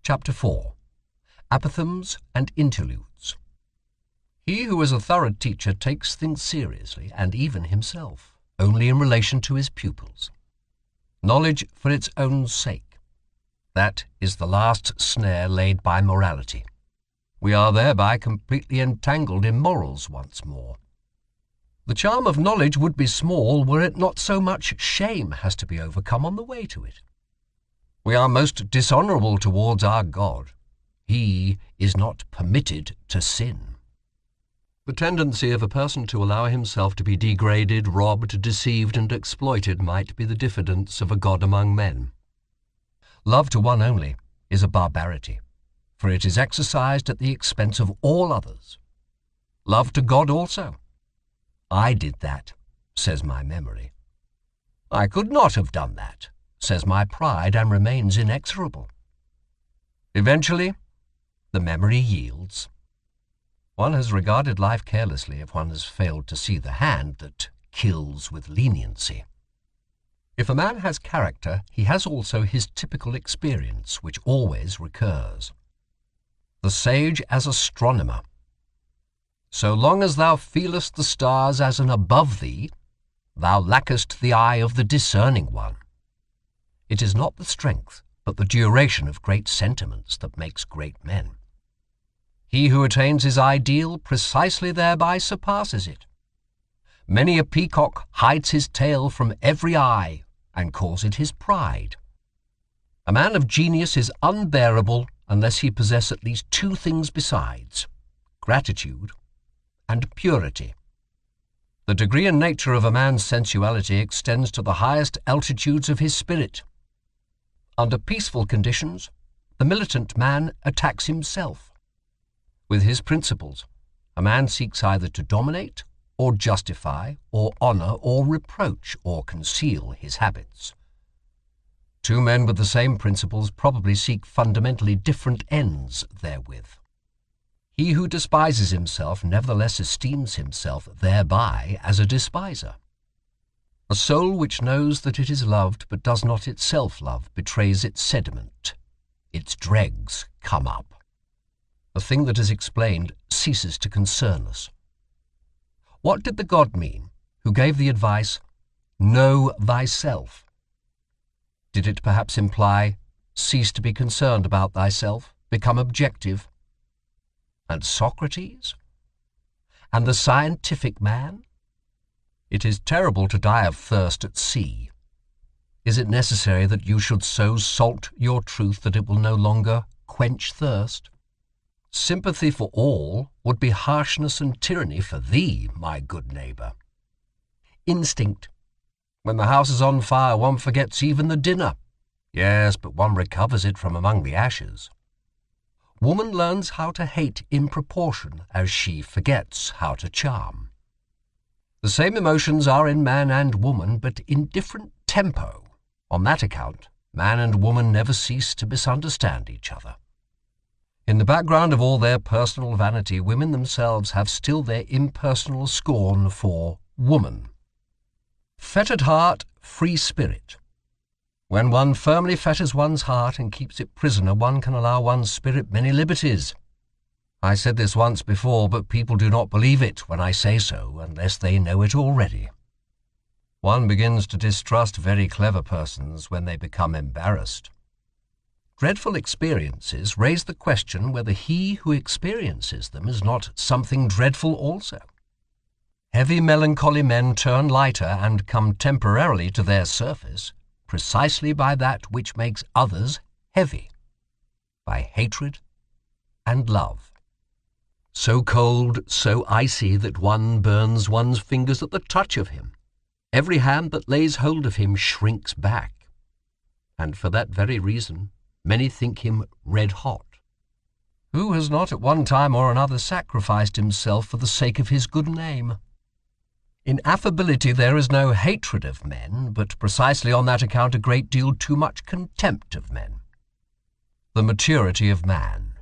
Chapter 4. Apothegms and Interludes. He who is a thorough teacher takes things seriously, and even himself, only in relation to his pupils. Knowledge for its own sake. That is the last snare laid by morality. We are thereby completely entangled in morals once more. The charm of knowledge would be small were it not so much shame has to be overcome on the way to it. We are most dishonourable towards our God. He is not permitted to sin. The tendency of a person to allow himself to be degraded, robbed, deceived, and exploited might be the diffidence of a God among men. Love to one only is a barbarity, for it is exercised at the expense of all others. Love to God also. I did that, says my memory. I could not have done that, says my pride, and remains inexorable. Eventually, the memory yields. One has regarded life carelessly if one has failed to see the hand that kills with leniency. If a man has character, he has also his typical experience, which always recurs. The sage as astronomer. So long as thou feelest the stars as an above thee, thou lackest the eye of the discerning one. It is not the strength, but the duration of great sentiments that makes great men. He who attains his ideal precisely thereby surpasses it. Many a peacock hides his tail from every eye and calls it his pride. A man of genius is unbearable unless he possess at least two things besides, gratitude and purity. The degree and nature of a man's sensuality extends to the highest altitudes of his spirit. Under peaceful conditions, the militant man attacks himself. With his principles, a man seeks either to dominate or justify or honour or reproach or conceal his habits. Two men with the same principles probably seek fundamentally different ends therewith. He who despises himself nevertheless esteems himself thereby as a despiser. A soul which knows that it is loved but does not itself love betrays its sediment. Its dregs come up. A thing that is explained ceases to concern us. What did the God mean who gave the advice, "Know thyself"? Did it perhaps imply, cease to be concerned about thyself, become objective? And Socrates? And the scientific man? It is terrible to die of thirst at sea. Is it necessary that you should so salt your truth that it will no longer quench thirst? Sympathy for all would be harshness and tyranny for thee, my good neighbour. Instinct. When the house is on fire, one forgets even the dinner. Yes, but one recovers it from among the ashes. Woman learns how to hate in proportion as she forgets how to charm. The same emotions are in man and woman, but in different tempo. On that account, man and woman never cease to misunderstand each other. In the background of all their personal vanity, women themselves have still their impersonal scorn for woman. Fettered heart, free spirit. When one firmly fetters one's heart and keeps it prisoner, one can allow one's spirit many liberties. I said this once before, but people do not believe it when I say so, unless they know it already. One begins to distrust very clever persons when they become embarrassed. Dreadful experiences raise the question whether he who experiences them is not something dreadful also. Heavy melancholy men turn lighter and come temporarily to their surface precisely by that which makes others heavy, by hatred and love. So cold, so icy that one burns one's fingers at the touch of him. Every hand that lays hold of him shrinks back. And for that very reason, many think him red-hot. Who has not at one time or another sacrificed himself for the sake of his good name? In affability there is no hatred of men, but precisely on that account a great deal too much contempt of men. The maturity of man.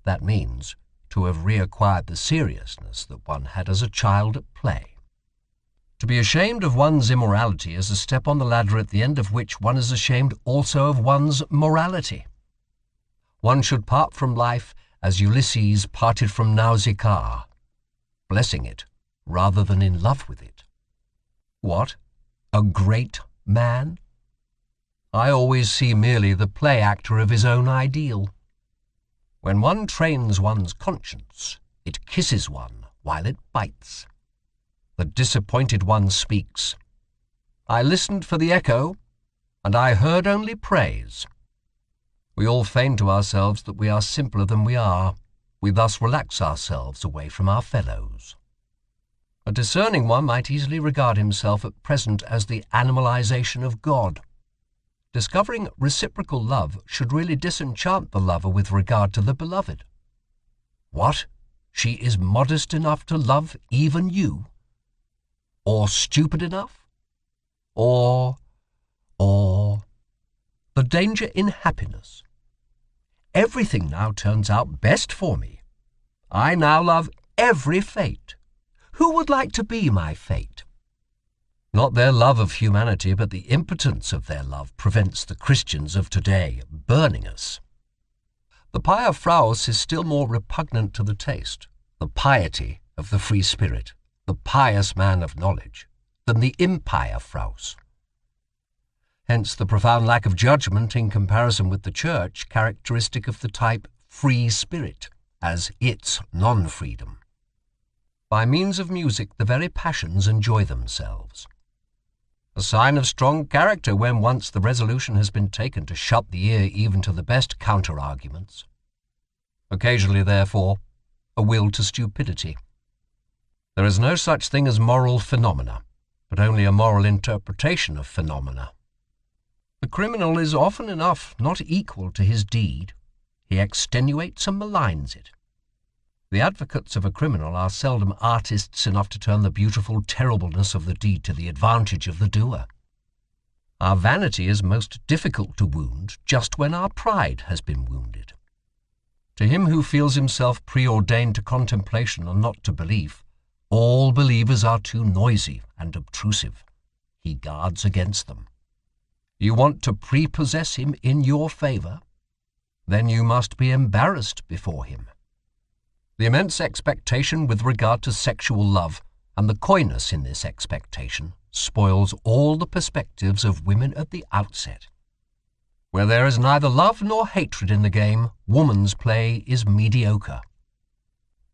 That means to have reacquired the seriousness that one had as a child at play. To be ashamed of one's immorality is a step on the ladder at the end of which one is ashamed also of one's morality. One should part from life as Ulysses parted from Nausicaa, blessing it rather than in love with it. What? A great man? I always see merely the play actor of his own ideal. When one trains one's conscience, it kisses one while it bites. The disappointed one speaks. I listened for the echo, and I heard only praise. We all feign to ourselves that we are simpler than we are. We thus relax ourselves away from our fellows. A discerning one might easily regard himself at present as the animalization of God. Discovering reciprocal love should really disenchant the lover with regard to the beloved. What? She is modest enough to love even you? Or stupid enough? Or... The danger in happiness. Everything now turns out best for me. I now love every fate. Who would like to be my fate? Not their love of humanity, but the impotence of their love prevents the Christians of today burning us. The pious Fraus is still more repugnant to the taste, the piety of the free spirit, the pious man of knowledge, than the impious Fraus. Hence the profound lack of judgment in comparison with the Church, characteristic of the type free spirit, as its non-freedom. By means of music, the very passions enjoy themselves. A sign of strong character when once the resolution has been taken to shut the ear even to the best counter-arguments. Occasionally, therefore, a will to stupidity. There is no such thing as moral phenomena, but only a moral interpretation of phenomena. The criminal is often enough not equal to his deed. He extenuates and maligns it. The advocates of a criminal are seldom artists enough to turn the beautiful terribleness of the deed to the advantage of the doer. Our vanity is most difficult to wound just when our pride has been wounded. To him who feels himself preordained to contemplation and not to belief, all believers are too noisy and obtrusive. He guards against them. You want to prepossess him in your favor? Then you must be embarrassed before him. The immense expectation with regard to sexual love and the coyness in this expectation spoils all the perspectives of women at the outset. Where there is neither love nor hatred in the game, woman's play is mediocre.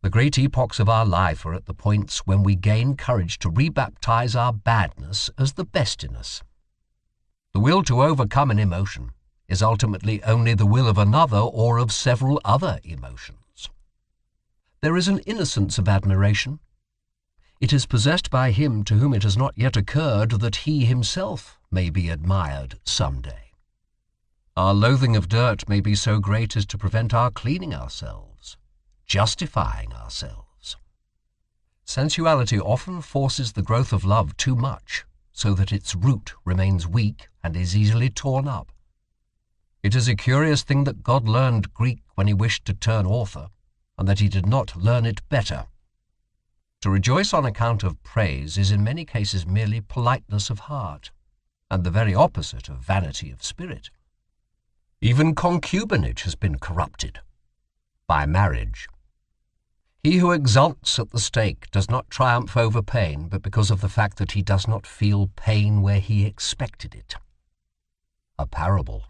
The great epochs of our life are at the points when we gain courage to rebaptize our badness as the best in us. The will to overcome an emotion is ultimately only the will of another or of several other emotions. There is an innocence of admiration. It is possessed by him to whom it has not yet occurred that he himself may be admired some day. Our loathing of dirt may be so great as to prevent our cleaning ourselves, justifying ourselves. Sensuality often forces the growth of love too much, so that its root remains weak and is easily torn up. It is a curious thing that God learned Greek when he wished to turn author, and that he did not learn it better. To rejoice on account of praise is in many cases merely politeness of heart, and the very opposite of vanity of spirit. Even concubinage has been corrupted by marriage. He who exults at the stake does not triumph over pain, but because of the fact that he does not feel pain where he expected it. A parable.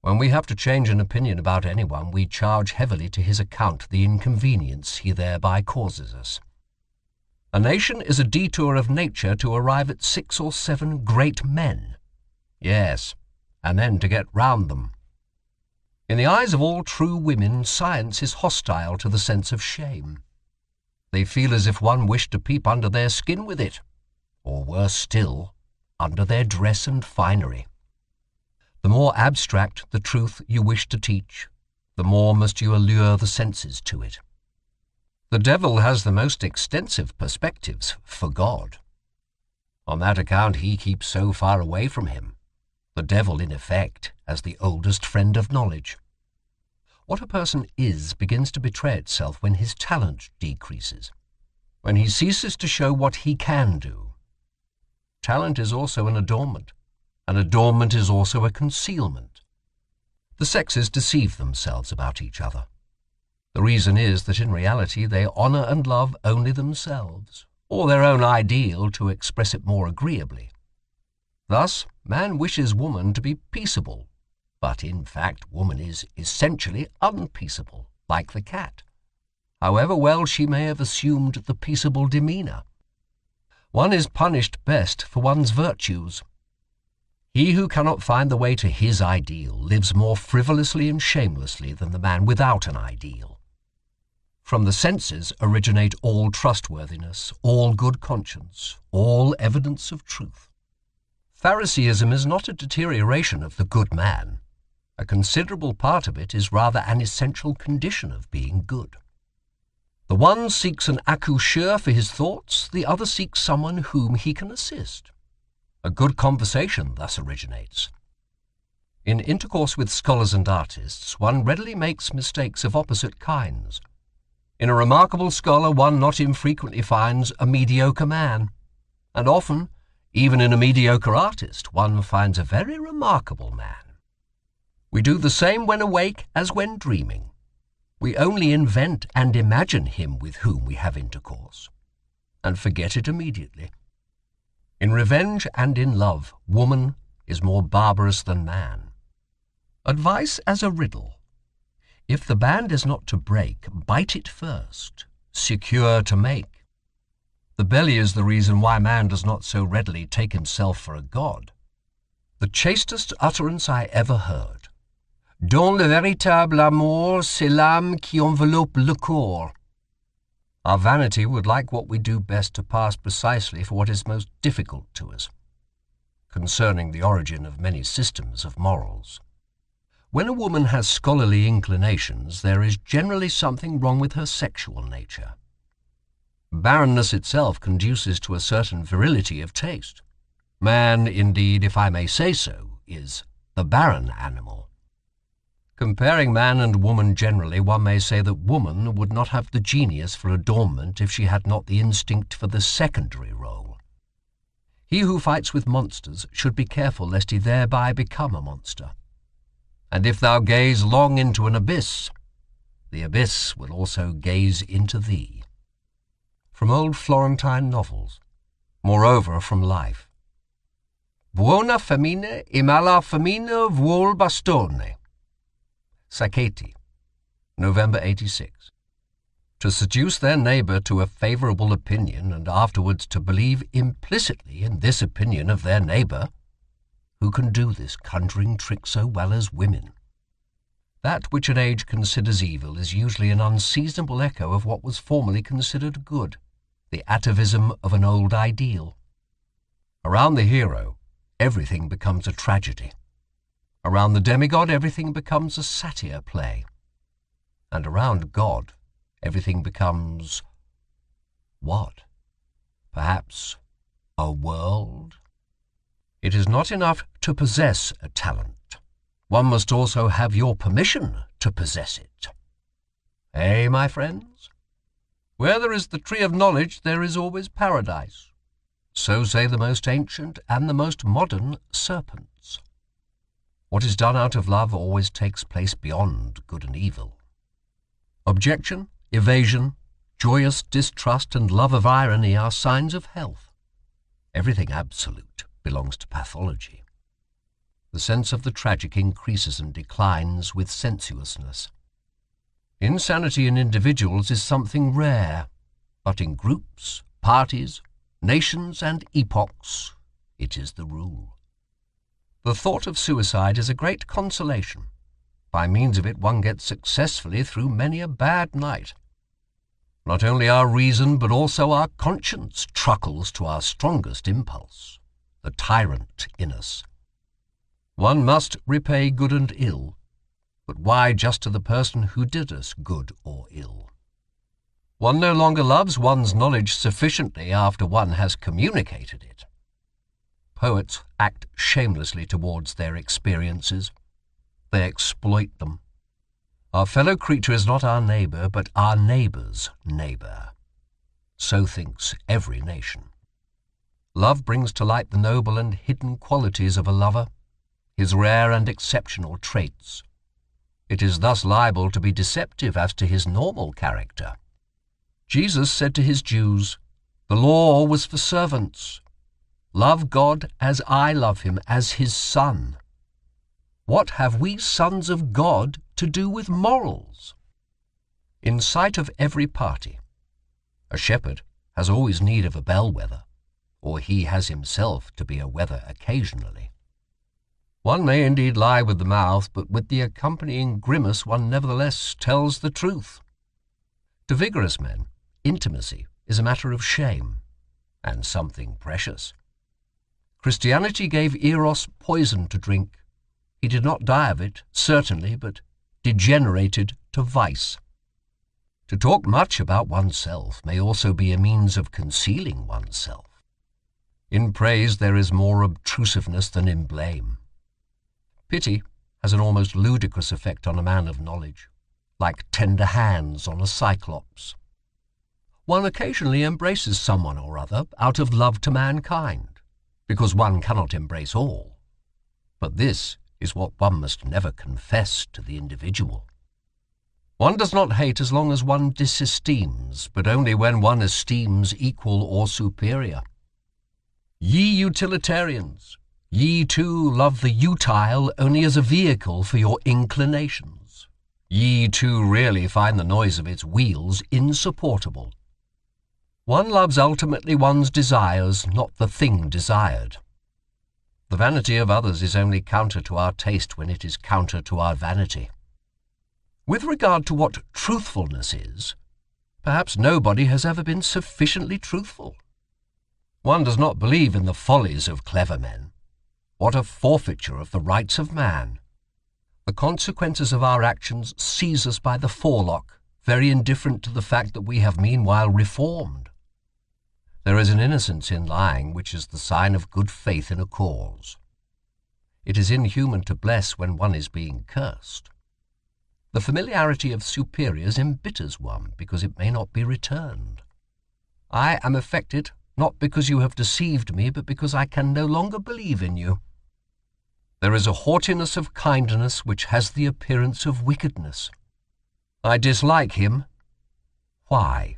When we have to change an opinion about anyone, we charge heavily to his account the inconvenience he thereby causes us. A nation is a detour of nature to arrive at 6 or 7 great men. Yes, and then to get round them. In the eyes of all true women, science is hostile to the sense of shame. They feel as if one wished to peep under their skin with it, or worse still, under their dress and finery. The more abstract the truth you wish to teach, the more must you allure the senses to it. The devil has the most extensive perspectives for God. On that account he keeps so far away from him. The devil, in effect, as the oldest friend of knowledge. What a person is begins to betray itself when his talent decreases, when he ceases to show what he can do. Talent is also an adornment is also a concealment. The sexes deceive themselves about each other. The reason is that in reality they honour and love only themselves, or their own ideal, to express it more agreeably. Thus, man wishes woman to be peaceable, but in fact woman is essentially unpeaceable, like the cat, however well she may have assumed the peaceable demeanour. One is punished best for one's virtues. He who cannot find the way to his ideal lives more frivolously and shamelessly than the man without an ideal. From the senses originate all trustworthiness, all good conscience, all evidence of truth. Phariseeism is not a deterioration of the good man. A considerable part of it is rather an essential condition of being good. The one seeks an accoucheur for his thoughts, the other seeks someone whom he can assist. A good conversation thus originates. In intercourse with scholars and artists, one readily makes mistakes of opposite kinds. In a remarkable scholar, one not infrequently finds a mediocre man, and often, even in a mediocre artist, one finds a very remarkable man. We do the same when awake as when dreaming. We only invent and imagine him with whom we have intercourse, and forget it immediately. In revenge and in love, woman is more barbarous than man. Advice as a riddle. If the band is not to break, bite it first, secure to make. The belly is the reason why man does not so readily take himself for a god. The chastest utterance I ever heard. Dans le véritable amour, c'est l'âme qui enveloppe le corps. Our vanity would like what we do best to pass precisely for what is most difficult to us, concerning the origin of many systems of morals. When a woman has scholarly inclinations, there is generally something wrong with her sexual nature. Barrenness itself conduces to a certain virility of taste. Man, indeed, if I may say so, is the barren animal. Comparing man and woman generally, one may say that woman would not have the genius for adornment if she had not the instinct for the secondary role. He who fights with monsters should be careful lest he thereby become a monster. And if thou gaze long into an abyss, the abyss will also gaze into thee. From old Florentine novels, moreover from life. Buona femmina e mala femmina vuol bastone. Sacchetti, November 86. To seduce their neighbour to a favourable opinion and afterwards to believe implicitly in this opinion of their neighbour. Who can do this conjuring trick so well as women? That which an age considers evil is usually an unseasonable echo of what was formerly considered good, the atavism of an old ideal. Around the hero, everything becomes a tragedy. Around the demigod, everything becomes a satire play. And around God, everything becomes... what? Perhaps a world? It is not enough to possess a talent. One must also have your permission to possess it. Eh, my friends? Where there is the tree of knowledge, there is always paradise. So say the most ancient and the most modern serpents. What is done out of love always takes place beyond good and evil. Objection, evasion, joyous distrust and love of irony are signs of health. Everything absolute belongs to pathology. The sense of the tragic increases and declines with sensuousness. Insanity in individuals is something rare, but in groups, parties, nations and epochs, it is the rule. The thought of suicide is a great consolation. By means of it one gets successfully through many a bad night. Not only our reason, but also our conscience truckles to our strongest impulse, the tyrant in us. One must repay good and ill, but why just to the person who did us good or ill? One no longer loves one's knowledge sufficiently after one has communicated it. Poets act shamelessly towards their experiences. They exploit them. Our fellow creature is not our neighbour, but our neighbour's neighbour. So thinks every nation. Love brings to light the noble and hidden qualities of a lover, his rare and exceptional traits, It is thus liable to be deceptive as to his normal character. Jesus said to his Jews, "The law was for servants. Love God as I love him, as his son." What have we sons of God to do with morals? In sight of every party, a shepherd has always need of a bellwether, or he has himself to be a wether occasionally. One may indeed lie with the mouth, but with the accompanying grimace one nevertheless tells the truth. To vigorous men, intimacy is a matter of shame, and something precious. Christianity gave Eros poison to drink. He did not die of it, certainly, but degenerated to vice. To talk much about oneself may also be a means of concealing oneself. In praise there is more obtrusiveness than in blame. Pity has an almost ludicrous effect on a man of knowledge, like tender hands on a cyclops. One occasionally embraces someone or other out of love to mankind, because one cannot embrace all. But this is what one must never confess to the individual. One does not hate as long as one disesteems, but only when one esteems equal or superior. Ye utilitarians, ye too love the utile only as a vehicle for your inclinations. Ye too really find the noise of its wheels insupportable. One loves ultimately one's desires, not the thing desired. The vanity of others is only counter to our taste when it is counter to our vanity. With regard to what truthfulness is, perhaps nobody has ever been sufficiently truthful. One does not believe in the follies of clever men. What a forfeiture of the rights of man! The consequences of our actions seize us by the forelock, very indifferent to the fact that we have meanwhile reformed. There is an innocence in lying which is the sign of good faith in a cause. It is inhuman to bless when one is being cursed. The familiarity of superiors embitters one because it may not be returned. I am affected not because you have deceived me, but because I can no longer believe in you. There is a haughtiness of kindness which has the appearance of wickedness. I dislike him. Why?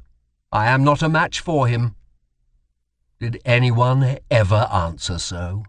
I am not a match for him. Did anyone ever answer so?